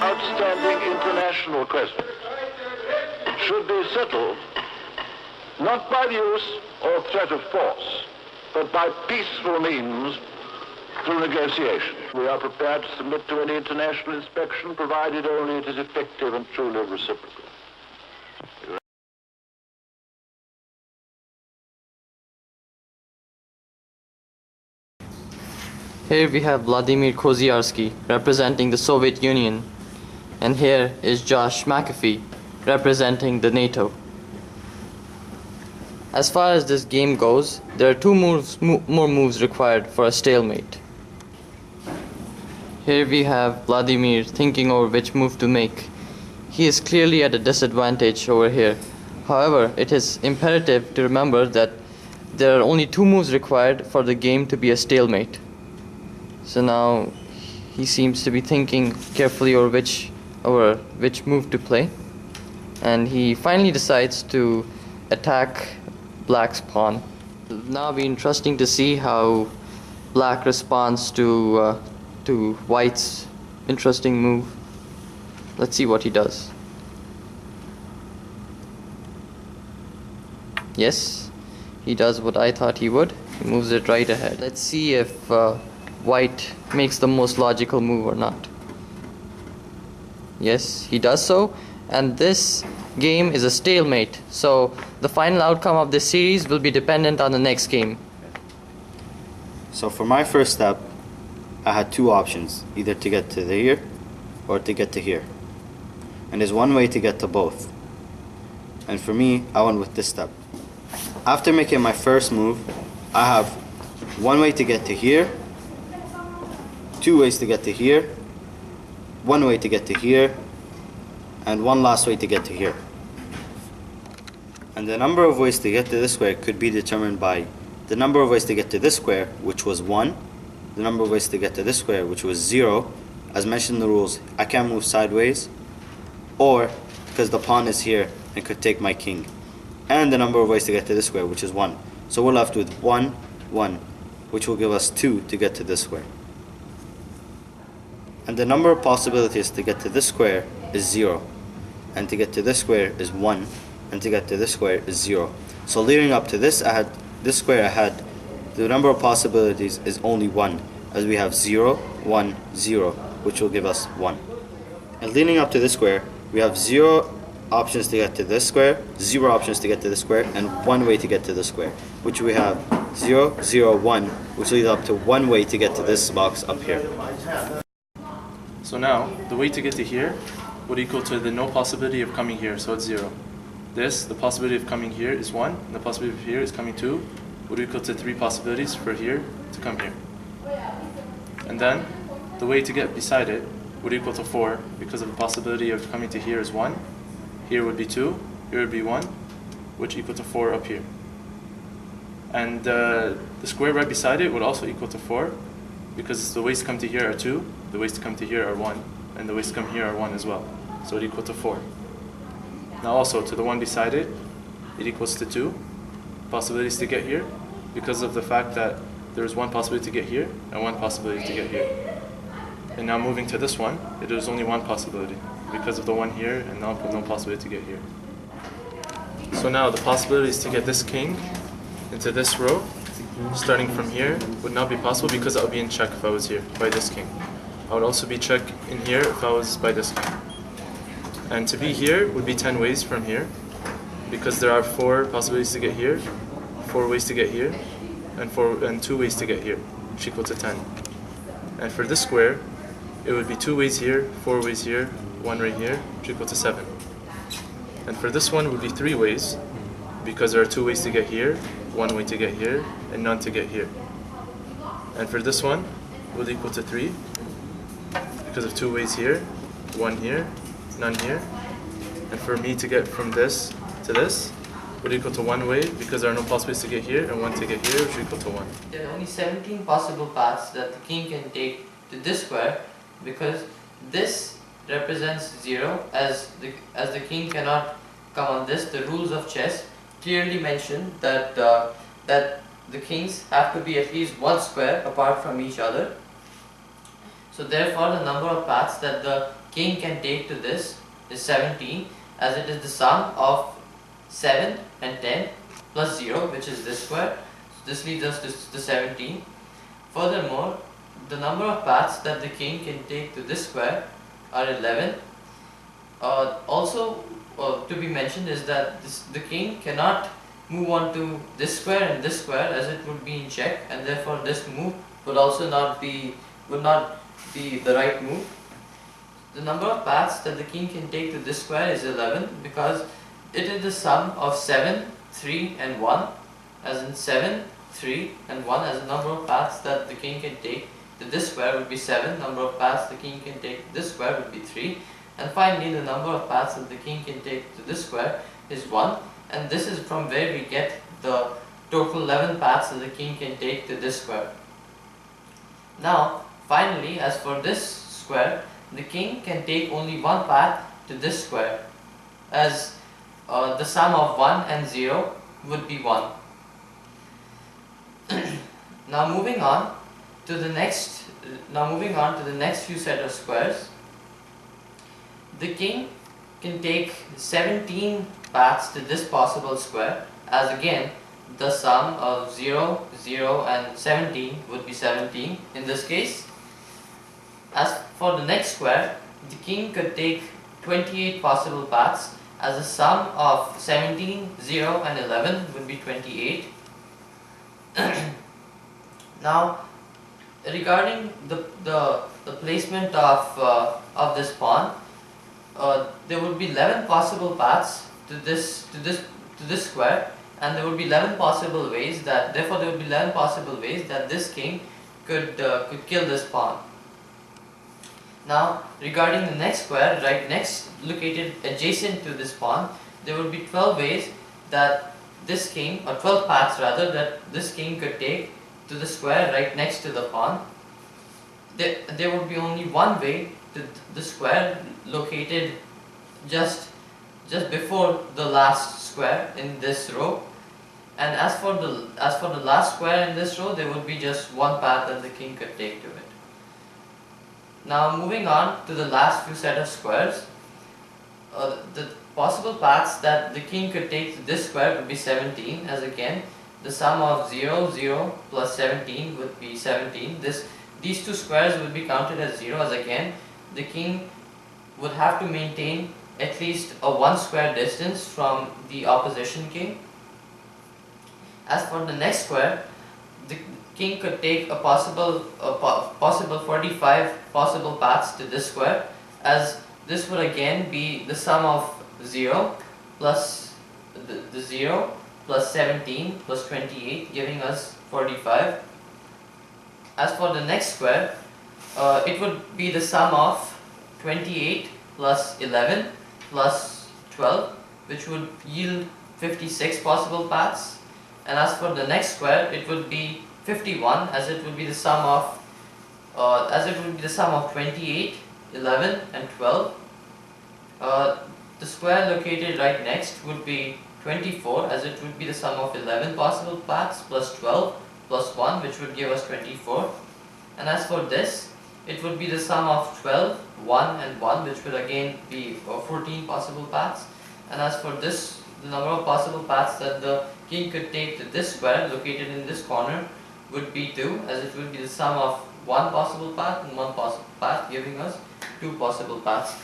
outstanding international question should be settled not by the use or threat of force, but by peaceful means through negotiation. We are prepared to submit to any international inspection, provided only it is effective and truly reciprocal. Here we have Vladimir Koziarski representing the Soviet Union, and here is Josh McAfee representing the NATO. As far as this game goes, there are two more moves required for a stalemate. Here we have Vladimir thinking over which move to make. He is clearly at a disadvantage over here. However, it is imperative to remember that there are only two moves required for the game to be a stalemate. So now he seems to be thinking carefully over which move to play, and he finally decides to attack Black's pawn. It'll now be interesting to see how Black responds to White's interesting move. Let's see what he does. Yes, he does what I thought he would. He moves it right ahead. Let's see if White makes the most logical move or not. Yes, he does so, and this game is a stalemate, so the final outcome of this series will be dependent on the next game. So for my first step, I had two options, either to get to here or to get to here. And there's one way to get to both. And for me, I went with this step. After making my first move, I have one way to get to here, two ways to get to here, one way to get to here, and one last way to get to here. And the number of ways to get to this square could be determined by the number of ways to get to this square, which was 1, the number of ways to get to this square, which was 0. As mentioned in the rules, I can't move sideways, or because the pawn is here and could take my king, and the number of ways to get to this square, which is 1. So we're left with 1, 1, which will give us 2 to get to this square. And the number of possibilities to get to this square is 0, and to get to this square is 1, and to get to this square is 0. So leading up to this, square I had the number of possibilities is only 1, as we have 0, 1, 0, which will give us 1. And leading up to this square, we have 0 options to get to this square, 0 options to get to this square, and 1 way to get to this square, which we have 0, 0, 1, which leads up to 1 way to get to this box up here. So now, the way to get to here would equal to the no possibility of coming here, so it's 0. This, the possibility of coming here is 1, and the possibility of here is coming 2, would equal to 3 possibilities for here to come here. And then, the way to get beside it would equal to 4, because of the possibility of coming to here is 1, here would be 2, here would be 1, which equal to 4 up here. And the square right beside it would also equal to 4, because the ways to come to here are 2, the ways to come to here are 1, and the ways to come here are 1 as well. So it equals to 4. Now also, to the one beside it, it equals to 2 possibilities to get here, because of the fact that there is 1 possibility to get here, and 1 possibility to get here. And now moving to this one, it is only 1 possibility, because of the one here, and no possibility to get here. So now the possibilities to get this king into this row, starting from here, would not be possible because I would be in check if I was here by this king. I would also be check in here if I was by this king. And to be here would be 10 ways from here, because there are 4 possibilities to get here, 4 ways to get here, and 2 ways to get here, which equal to 10. And for this square, it would be 2 ways here, 4 ways here, 1 right here, which equal to 7. And for this one, it would be 3 ways, because there are 2 ways to get here, 1 way to get here, and none to get here. And for this one, it would equal to 3, because of 2 ways here, 1 here, none here. And for me to get from this to this would equal to 1 way, because there are no possibilities to get here, and 1 to get here, which equal to 1. There are only 17 possible paths that the king can take to this square, because this represents 0, as the king cannot come on this. The rules of chess clearly mention that that the kings have to be at least 1 square apart from each other. So therefore, the number of paths that the king can take to this is 17, as it is the sum of 7 and 10 plus 0, which is this square. So this leads us to 17. Furthermore, the number of paths that the king can take to this square are 11. Also to be mentioned is that the king cannot move on to this square and this square, as it would be in check, and therefore this move would also not be the right move. The number of paths that the king can take to this square is 11, because it is the sum of 7, 3 and 1, as in 7, 3 and 1 as the number of paths that the king can take to this square would be 7, number of paths the king can take to this square would be 3, and finally the number of paths that the king can take to this square is 1, and this is from where we get the total 11 paths that the king can take to this square. Now finally, as for this square, the king can take only one path to this square, as the sum of 1 and 0 would be 1. Now moving on to the next few set of squares, the king can take 17 paths to this possible square, as again the sum of 0, 0 and 17 would be 17 in this case. As for the next square, the king could take 28 possible paths, as the sum of 17, 0 and 11 would be 28. Now regarding the placement of this pawn, there would be 11 possible paths to this square, and there would be 11 possible ways that this king could kill this pawn. Now regarding the next square, right next, located adjacent to this pawn, there would be 12 ways that this king, or 12 paths rather, that this king could take to the square right next to the pawn. There would be only one way to the square located just before the last square in this row, and as for the last square in this row, there would be just one path that the king could take to it. Now moving on to the last few set of squares, the possible paths that the king could take to this square would be 17, as again the sum of 0, 0 plus 17 would be 17. These two squares would be counted as 0, as again the king would have to maintain at least a 1 square distance from the opposition king. As for the next square, the king could take a possible 45 possible paths to this square, as this would again be the sum of 0 plus the 0 plus 17 plus 28, giving us 45. As for the next square, it would be the sum of 28 plus 11 plus 12, which would yield 56 possible paths. And as for the next square, it would be 51, as it would be the sum of 28, 11 and 12. The square located right next would be 24, as it would be the sum of 11 possible paths plus 12 plus 1, which would give us 24. And as for this, it would be the sum of 12, 1 and 1, which would again be 14 possible paths. And as for this, the number of possible paths that the king could take to this square located in this corner would be 2, as it would be the sum of 1 possible path and 1 possible path, giving us 2 possible paths.